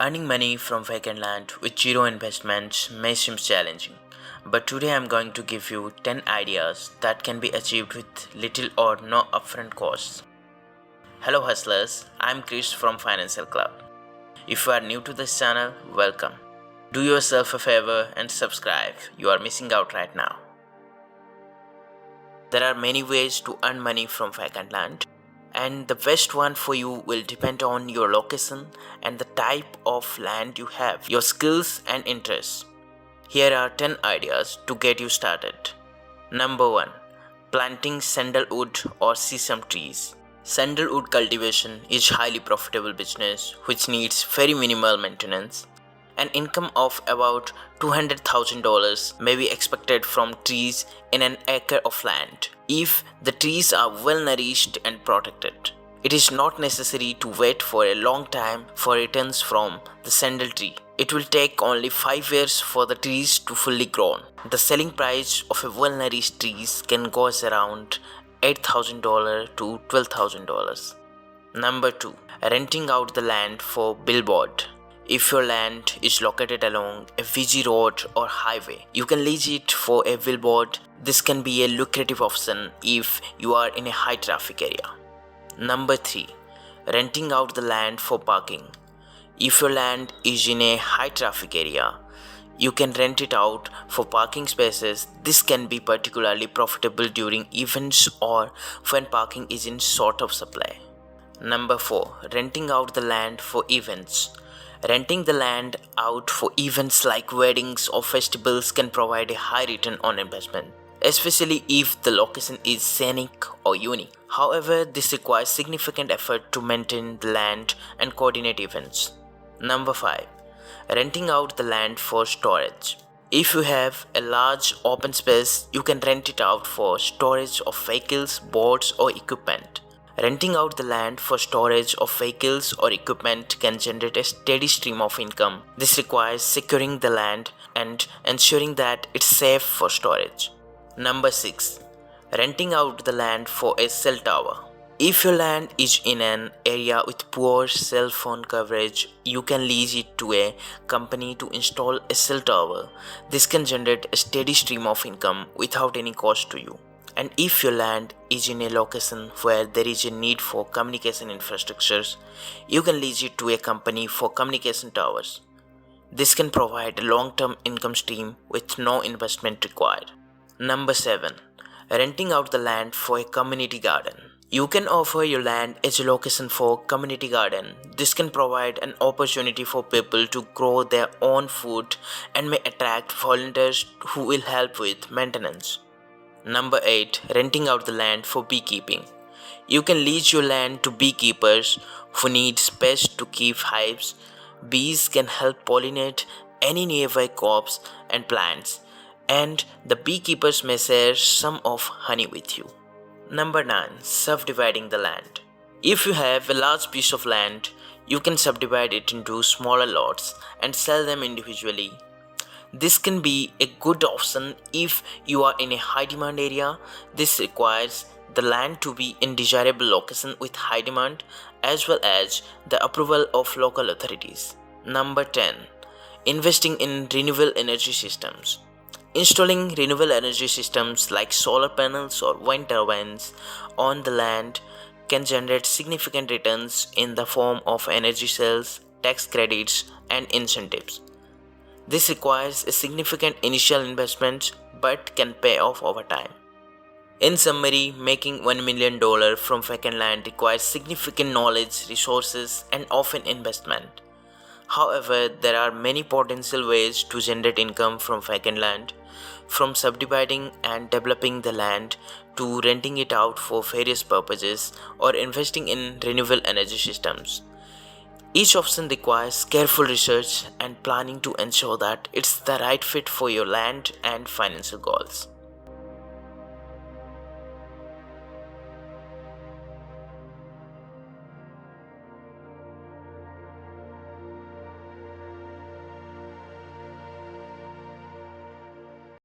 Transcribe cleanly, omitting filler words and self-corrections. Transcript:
Earning money from vacant land with zero investments may seem challenging, but today I'm going to give you 10 ideas that can be achieved with little or no upfront costs. Hello hustlers, I'm Chris from Financial Club. If you are new to this channel, welcome. Do yourself a favor and subscribe, you are missing out right now. There are many ways to earn money from vacant land, and the best one for you will depend on your location and the type of land you have, your skills and interests. Here are 10 ideas to get you started. Number 1. Planting sandalwood or Sheesham trees. Sandalwood cultivation is highly profitable business which needs very minimal maintenance. An income of about $200,000 may be expected from trees in an acre of land if the trees are well nourished and protected. It is not necessary to wait for a long time for returns from the sandal tree. It will take only 5 years for the trees to fully grow. The selling price of a well nourished trees can go as around $8,000 to $12,000. Number 2. Renting out the land for billboard. If your land is located along a busy road or highway, you can lease it for a billboard. This can be a lucrative option if you are in a high traffic area. Number 3. Renting out the land for parking. If your land is in a high traffic area, you can rent it out for parking spaces. This can be particularly profitable during events or when parking is in short of supply. Number 4. Renting out the land for events. Renting the land out for events like weddings or festivals can provide a high return on investment, especially if the location is scenic or unique. However, this requires significant effort to maintain the land and coordinate events. Number 5. Renting out the land for storage. If you have a large open space, you can rent it out for storage of vehicles, boats, or equipment. Renting out the land for storage of vehicles or equipment can generate a steady stream of income. This requires securing the land and ensuring that it's safe for storage. Number 6. Renting out the land for a cell tower. If your land is in an area with poor cell phone coverage, you can lease it to a company to install a cell tower. This can generate a steady stream of income without any cost to you. And if your land is in a location where there is a need for communication infrastructures, you can lease it to a company for communication towers. This can provide a long-term income stream with no investment required. Number 7. Renting out the land for a community garden. You can offer your land as a location for community garden. This can provide an opportunity for people to grow their own food and may attract volunteers who will help with maintenance. Number 8. Renting out the land for beekeeping. You can lease your land to beekeepers who need space to keep hives. Bees can help pollinate any nearby crops and plants, and the beekeepers may share some of honey with you. Number 9. Subdividing the land. If you have a large piece of land, you can subdivide it into smaller lots and sell them individually. This can be a good option if you are in a high demand area. This requires the land to be in desirable location with high demand as well as the approval of local authorities. Number 10. Investing in renewable energy systems. Installing renewable energy systems like solar panels or wind turbines on the land can generate significant returns in the form of energy sales, tax credits, and incentives. This requires a significant initial investment but can pay off over time. In summary, making $1 million from vacant land requires significant knowledge, resources, and often investment. However, there are many potential ways to generate income from vacant land, from subdividing and developing the land to renting it out for various purposes or investing in renewable energy systems. Each option requires careful research and planning to ensure that it's the right fit for your land and financial goals.